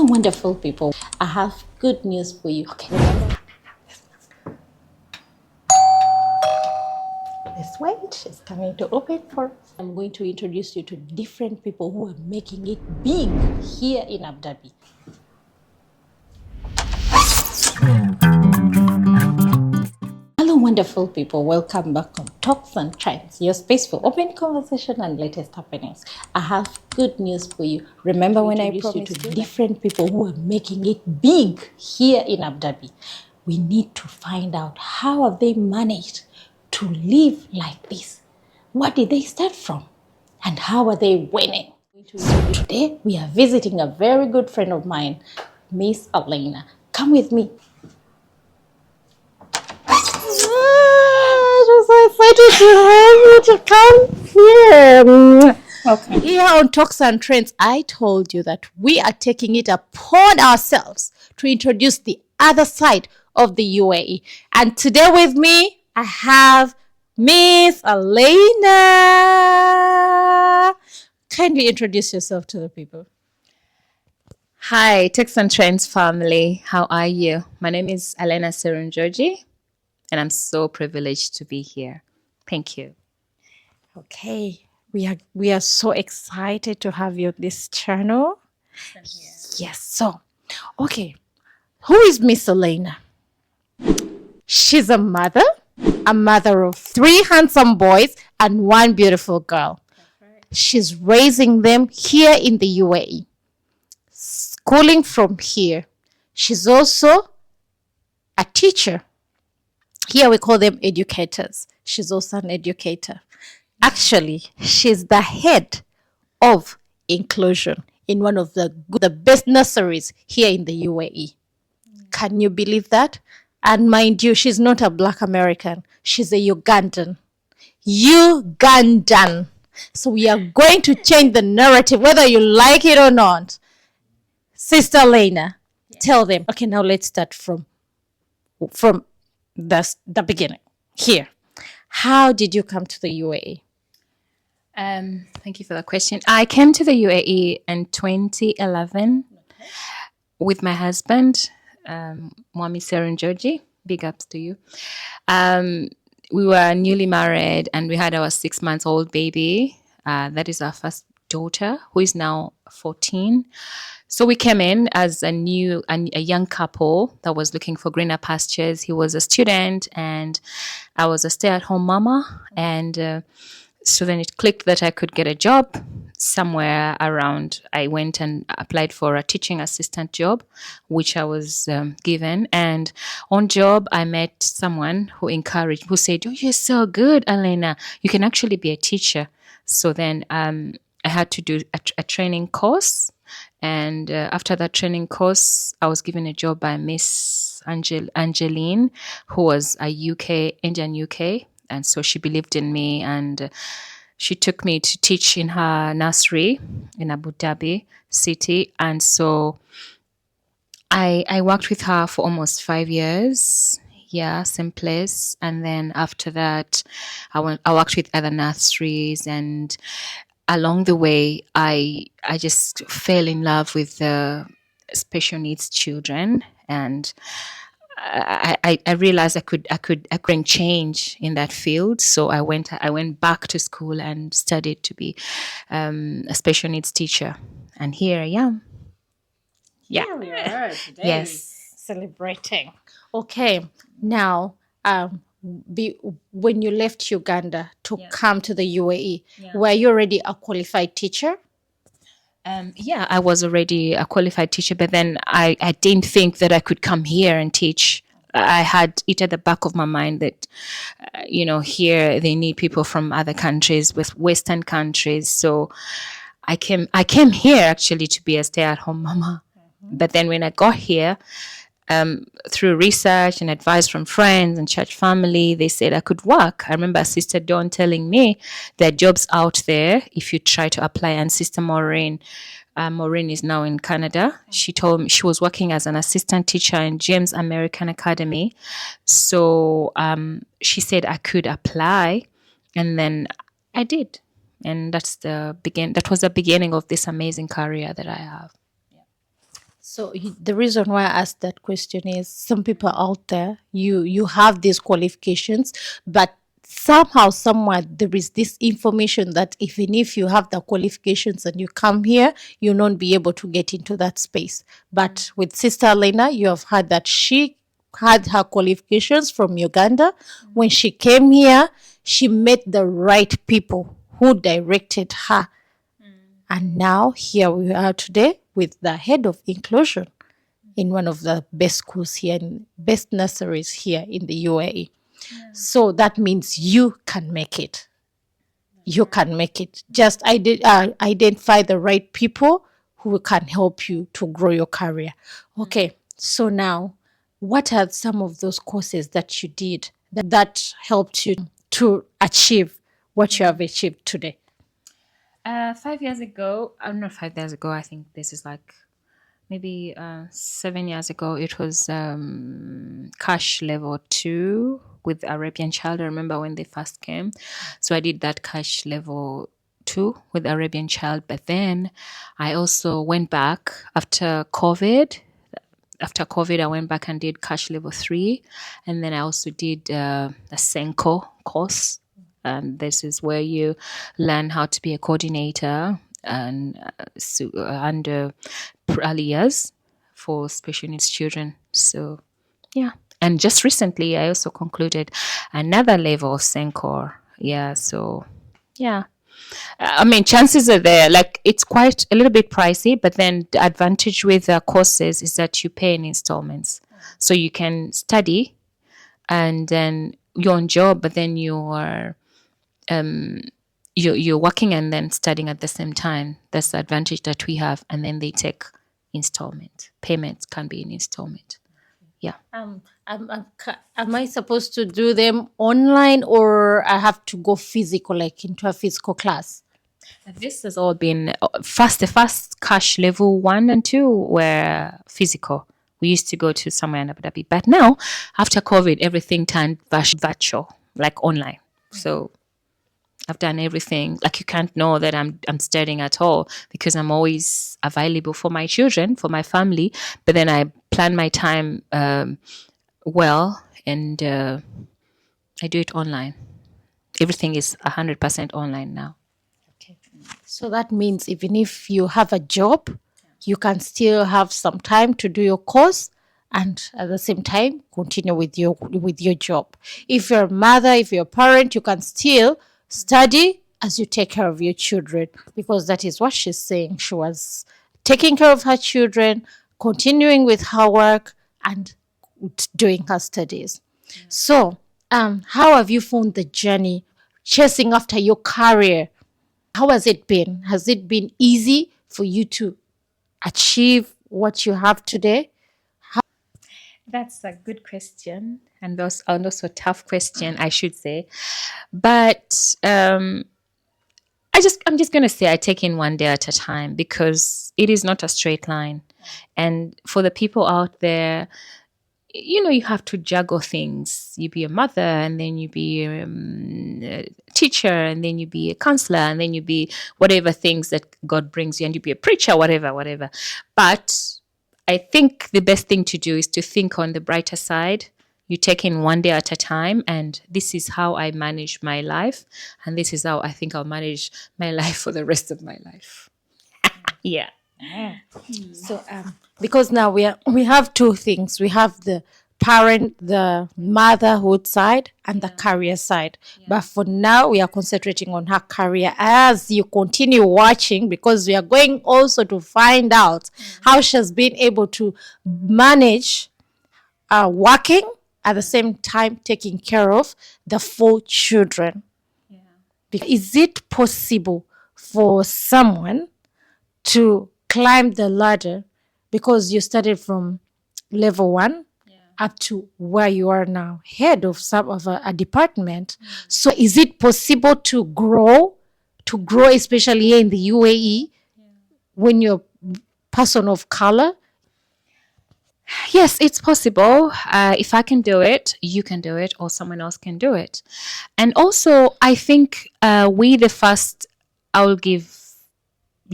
Wonderful people. I have good news for you. Okay, remember. Let's wait. She's coming to open for us. I'm going to introduce you to different people who are making it big here in Abu Dhabi. Hello, wonderful people. Welcome back on Talks and Trends, your space for open conversation and latest happenings. I have good news for you. Remember when I promised you to different people who are making it big here in Abu Dhabi. We need to find out how have they managed to live like this. What did they start from? And how are they winning? So today we are visiting a very good friend of mine, Miss Allenah. Come with me. I'm so excited to have you to come here. Okay. Here on Talks and Trends, I told you that we are taking it upon ourselves to introduce the other side of the UAE. And today with me, I have Miss Allenah. Kindly introduce yourself to the people. Hi, Talks and Trends family. How are you? My name is Allenah Serunjoji, and I'm so privileged to be here. Thank you. Okay, we are so excited to have you on this channel. Yes. So, okay, who is Miss Allenah? She's a mother of 3 handsome boys and 1 beautiful girl. She's raising them here in the UAE, schooling from here. She's also a teacher. Here we call them educators. She's also an educator. Actually, she's the head of inclusion in one of the best nurseries here in the UAE. Can you believe that? And mind you, she's not a Black American. She's a Ugandan. So we are going to change the narrative, whether you like it or not. Sister Allenah, tell them. Okay, now let's start from the beginning. Here, how did you come to the UAE? Thank you for the question. I came to the UAE in 2011 with my husband, Mwami Serunjoji. Big ups to you. We were newly married and we had our 6-month-old baby. That is our first daughter, who is now 14. So we came in as a young couple that was looking for greener pastures. He was a student and I was a stay-at-home mama. And so then it clicked that I could get a job somewhere around. I went and applied for a teaching assistant job, which I was given. And on job, I met someone who said, "Oh, you're so good, Allenah. You can actually be a teacher." So then I had to do a training course. And after that training course, I was given a job by Miss Angeline, who was a Indian UK. And so she believed in me and she took me to teach in her nursery in Abu Dhabi city. And so I worked with her for almost 5 years. Yeah, same place. And then after that, I worked with other nurseries, and along the way, I just fell in love with the special needs children, and I realized I could bring change in that field. So I went back to school and studied to be a special needs teacher, and here I am. Yeah, Here we are today. Yes. Celebrating. Okay, now when you left Uganda to come to the UAE, were you already a qualified teacher? Yeah, I was already a qualified teacher, but then I didn't think that I could come here and teach. I had it at the back of my mind that, here they need people from other countries, with Western countries. So I came here actually to be a stay-at-home mama. Mm-hmm. But then when I got here, through research and advice from friends and church family, they said I could work. I remember Sister Dawn telling me there are jobs out there if you try to apply. And Sister Maureen is now in Canada. She told me she was working as an assistant teacher in James American Academy. So she said I could apply, and then I did. And that was the beginning of this amazing career that I have. So the reason why I asked that question is some people out there, you have these qualifications, but somehow, somewhere, there is this information that even if you have the qualifications and you come here, you'll not be able to get into that space. But with Sister Allenah, you have heard that she had her qualifications from Uganda. When she came here, she met the right people who directed her, and now here we are today with the head of inclusion in one of the best schools here, and best nurseries here in the UAE. So that means you can make it. You can make it. Just identify the right people who can help you to grow your career. Okay, so now, what are some of those courses that you did that helped you to achieve what you have achieved today? 5 years ago, not 5 years ago, I think this is like maybe 7 years ago, it was cash level 2 with Arabian Child. I remember when they first came. So I did that cash level 2 with Arabian Child. But then I also went back after COVID. After COVID, I went back and did cash level 3. And then I also did a Senko course. And this is where you learn how to be a coordinator and under early years for special needs children. So, yeah. And just recently, I also concluded another level of Senko. Yeah. So, yeah. I mean, chances are there. Like, it's quite a little bit pricey, but then the advantage with courses is that you pay in installments. So you can study and then you're on job, but then you're working and then studying at the same time. That's the advantage that we have. And then they take installment. Payments can be in installment. Yeah. Am I supposed to do them online, or I have to go physical, like into a physical class? This has all been the first cash level 1 and 2 were physical. We used to go to somewhere in Abu Dhabi. But now, after COVID, everything turned virtual, like online. So I've done everything. Like, you can't know that I'm studying at all because I'm always available for my children, for my family. But then I plan my time well, and I do it online. Everything is 100% online now. Okay. So that means even if you have a job, you can still have some time to do your course and at the same time continue with your job. If you're a mother, if you're a parent, you can still study as you take care of your children, because that is what she's saying. She was taking care of her children, continuing with her work, and doing her studies. So, how have you found the journey chasing after your career? How has it been? Has it been easy for you to achieve what you have today? That's a good question, and also tough question, I should say. But I'm just gonna say I take in one day at a time, because it is not a straight line. And for the people out there, you have to juggle things. You be a mother, and then you be a teacher, and then you be a counselor, and then you be whatever things that God brings you, and you be a preacher, whatever. But I think the best thing to do is to think on the brighter side. You take in one day at a time, and this is how I manage my life, and this is how I think I'll manage my life for the rest of my life. Yeah. So, because now we have two things. We have the motherhood side and the career side. But for now, we are concentrating on her career as you continue watching, because we are going also to find out how she's been able to manage working at the same time taking care of the 4 children. Is it possible for someone to climb the ladder, because you started from level 1 up to where you are now, head of some of a department? So is it possible to grow, especially here in the UAE, when you're a person of color? Yes, it's possible. If I can do it, you can do it, or someone else can do it. And also, I think I'll give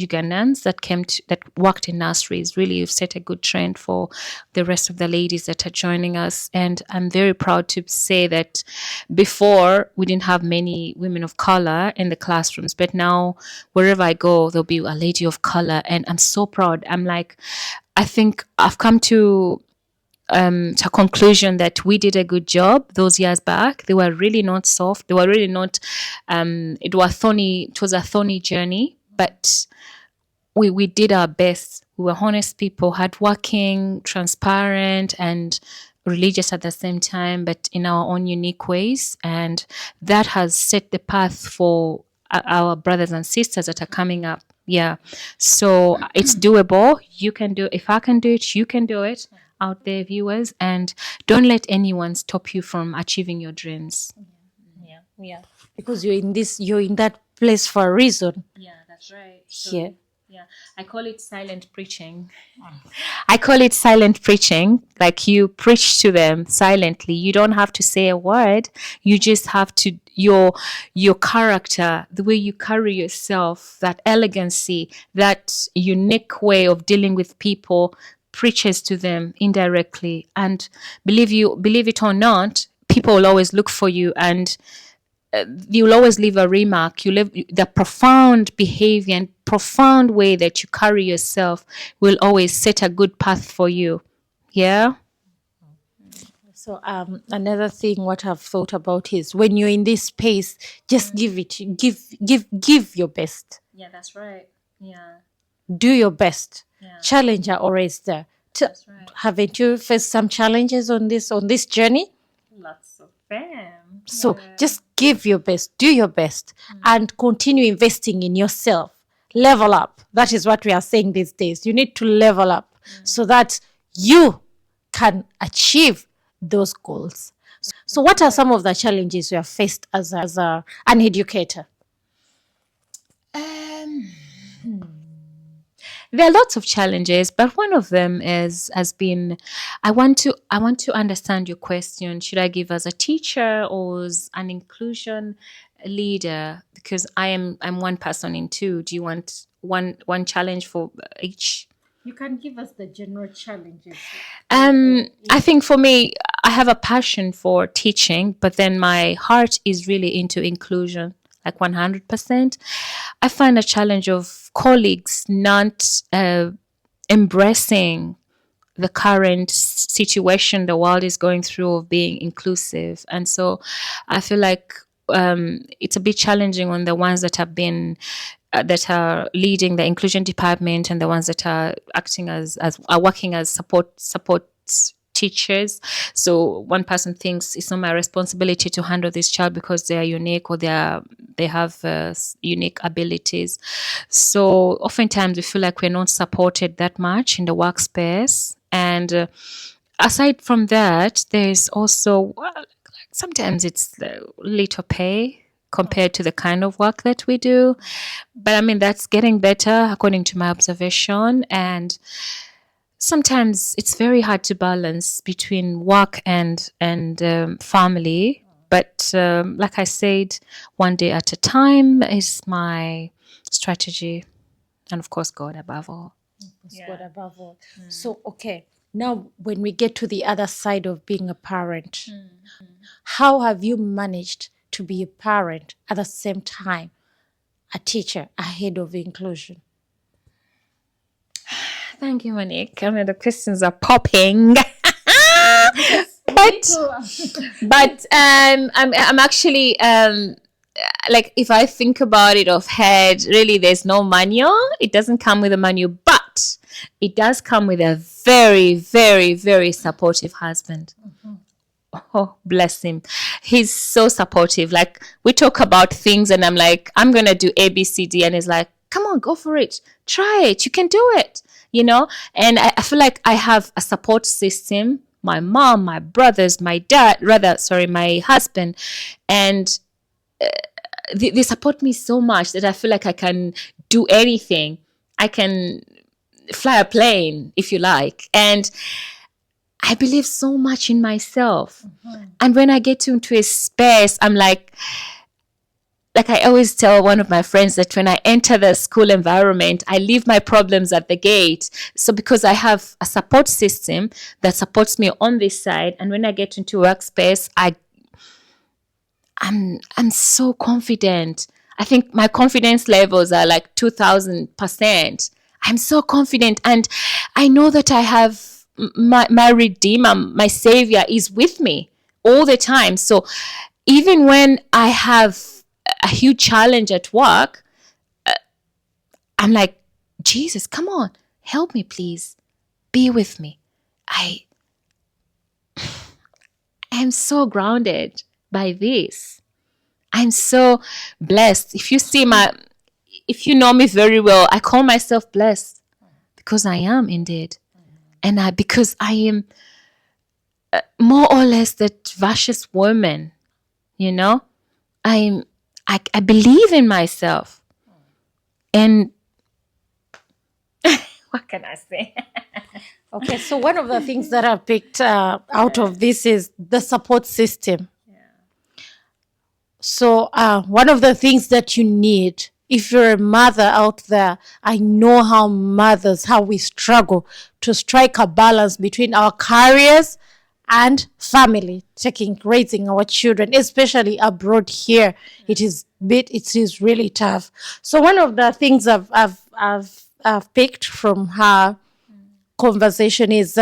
Ugandans that worked in nurseries. Really, you've set a good trend for the rest of the ladies that are joining us. And I'm very proud to say that before we didn't have many women of color in the classrooms, but now wherever I go, there'll be a lady of color. And I'm so proud. I'm like, I think I've come to a conclusion that we did a good job those years back. They were really not soft. They were really not. It was a thorny journey, but we did our best. We were honest people, hardworking, transparent, and religious at the same time, but in our own unique ways. And that has set the path for our brothers and sisters that are coming up. Yeah. So it's doable. You can do it. If I can do it, you can do it out there, viewers. And don't let anyone stop you from achieving your dreams. Yeah. Because you're in that place for a reason. Yeah, that's right. Yeah. I call it silent preaching. I call it silent preaching. Like you preach to them silently. You don't have to say a word. You just have to your character, the way you carry yourself, that elegancy, that unique way of dealing with people preaches to them indirectly. And believe it or not, people will always look for you, and you'll always leave a remark. You live the profound behavior and profound way that you carry yourself will always set a good path for you. Yeah. So another thing what I've thought about is when you're in this space, just give your best. Yeah, that's right. Yeah. Do your best. Yeah. Challenge are always there. That's right. Haven't you faced some challenges on this journey? Lots of them. So just give your best, do your best, and continue investing in yourself. Level up. That is what we are saying these days. You need to level up so that you can achieve those goals. So what are some of the challenges you have faced as an educator? There are lots of challenges, but one of them has been I want to understand your question. Should I give as a teacher or as an inclusion leader? Because I'm one person in two. Do you want one challenge for each? You can give us the general challenges. I think for me, I have a passion for teaching, but then my heart is really into inclusion, like 100%. I find a challenge of colleagues not embracing the current situation the world is going through of being inclusive. And so I feel like it's a bit challenging on the ones that have been that are leading the inclusion department and the ones that are acting as are working as support teachers. So one person thinks it's not my responsibility to handle this child because they are unique or they have unique abilities. So oftentimes we feel like we're not supported that much in the workspace. And aside from that, there's also sometimes it's little pay compared to the kind of work that we do. But I mean, that's getting better according to my observation. And sometimes it's very hard to balance between work and family. But like I said, one day at a time is my strategy. And of course, God above all. God above all. So, okay. Now, when we get to the other side of being a parent, how have you managed to be a parent at the same time, a teacher ahead of inclusion? Thank you, Monique. I mean, the questions are popping. but I'm actually like, if I think about it offhand, really, there's no manual. It doesn't come with a manual, but it does come with a very, very, very supportive husband. Oh, bless him. He's so supportive. Like, we talk about things and I'm like, I'm going to do A, B, C, D. And he's like, come on, go for it. Try it. You can do it. You know? And I feel like I have a support system. My mom, my brothers, my husband. And they support me so much that I feel like I can do anything. I can fly a plane, if you like. And I believe so much in myself. And when I get into a space, I'm like, like I always tell one of my friends that when I enter the school environment, I leave my problems at the gate. So because I have a support system that supports me on this side, and when I get into workspace, I'm so confident. I think my confidence levels are like 2000%. I'm so confident, and I know that I have my Redeemer, my Savior is with me all the time. So even when I have a huge challenge at work, I'm like, Jesus, come on, help me, please. Be with me. I am so grounded by this. I'm so blessed. If you know me very well, I call myself blessed because I am indeed. And because I am more or less that vicious woman, you know, I believe in myself. And what can I say? Okay, so one of the things that I picked out of this is the support system. So one of the things that you need, if you're a mother out there, I know how we struggle to strike a balance between our careers and family, raising our children, especially abroad here. It is really tough. So one of the things I've picked from her conversation is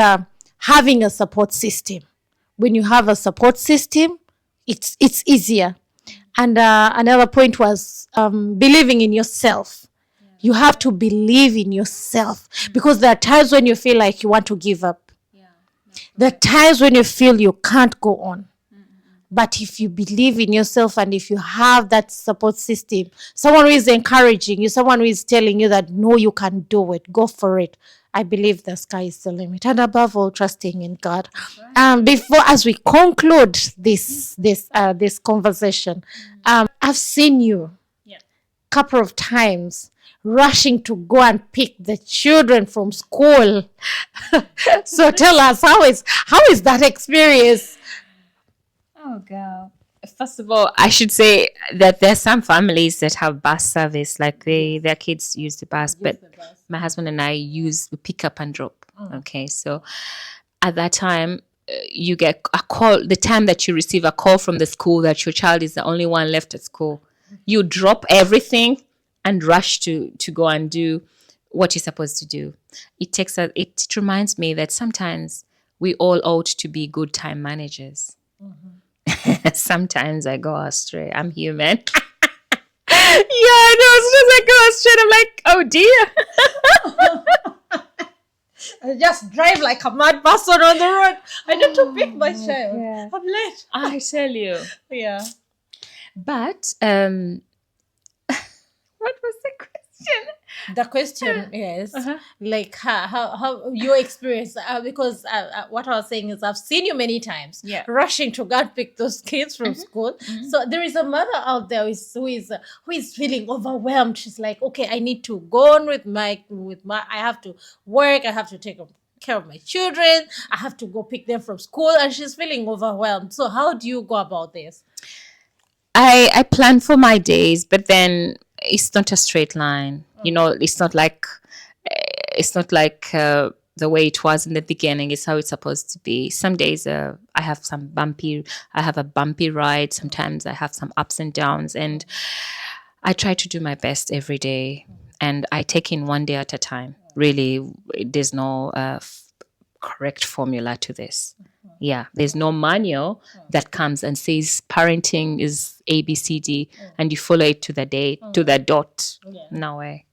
having a support system. When you have a support system, it's easier. And another point was believing in yourself. You have to believe in yourself because there are times when you feel like you want to give up. There are times when you feel you can't go on. But if you believe in yourself and if you have that support system, someone who is encouraging you, someone who is telling you that, no, you can do it, go for it. I believe the sky is the limit. And above all, trusting in God. Before, as we conclude this conversation, I've seen you couple of times rushing to go and pick the children from school. So tell us, how is that experience? Oh, girl. First of all, I should say that there's some families that have bus service, like their kids use the bus, but my husband and I use pick up and drop. Okay, so at that time, you get a call. The time that you receive a call from the school that your child is the only one left at school, you drop everything and rush to go and do what you're supposed to do. It reminds me that sometimes we all ought to be good time managers. Sometimes I go astray. I'm human. Yeah, I know. As soon as I go astray, I'm like, oh dear. I just drive like a mad person on the road. I need to pick my child. Yeah. I'm late. I tell you. Yeah. But what was the question? The question is like how your experience, because what I was saying is I've seen you many times rushing to go and pick those kids from school. So there is a mother out there who is feeling overwhelmed. She's like, okay, I need to go on with my I have to work, I have to take care of my children, I have to go pick them from school, and she's feeling overwhelmed. So how do you go about this? I plan for my days, but then it's not a straight line. You know, it's not like the way it was in the beginning. It's how it's supposed to be. Some days I have a bumpy ride. Sometimes I have some ups and downs, and I try to do my best every day, and I take in one day at a time. Really, there's no correct formula to this. Yeah, there's no manual that comes and says parenting is A, B, C, D, and you follow it to the day, to the dot. No way.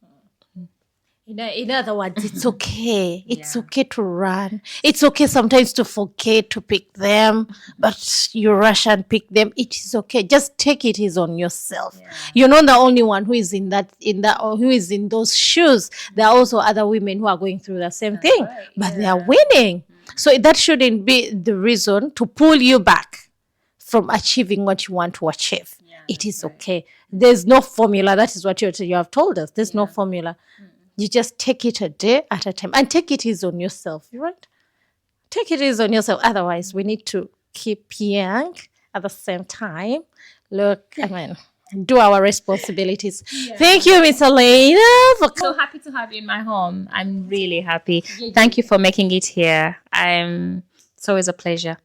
In other words, it's okay. It's okay to run. It's okay sometimes to forget to pick them, but you rush and pick them. It is okay. Just take it easy on yourself. You're not the only one who is who is in those shoes. There are also other women who are going through the same thing, but they are winning. So that shouldn't be the reason to pull you back from achieving what you want to achieve. It is okay. There's no formula. That is what you have told us. There's no formula. You just take it a day at a time and take it easy on yourself, right? Take it easy on yourself. Otherwise, we need to keep young at the same time. Look, I mean, do our responsibilities. Thank you, Miss Allenah, for So happy to have you in my home. I'm really happy. Thank you for making it here. It's always a pleasure.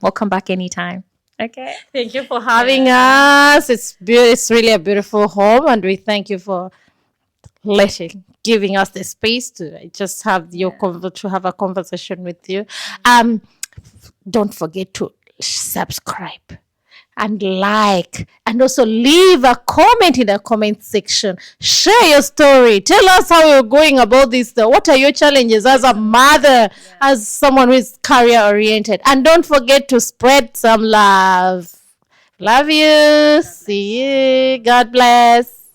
Welcome back anytime. Okay. Thank you for having us. It's really a beautiful home, and we thank you for giving us the space to just have to have a conversation with you. Don't forget to subscribe and like, and also leave a comment in the comment section. Share your story. Tell us how you're going about this. What are your challenges as a mother, as someone who is career oriented? And don't forget to spread some love. Love you. See you. God bless.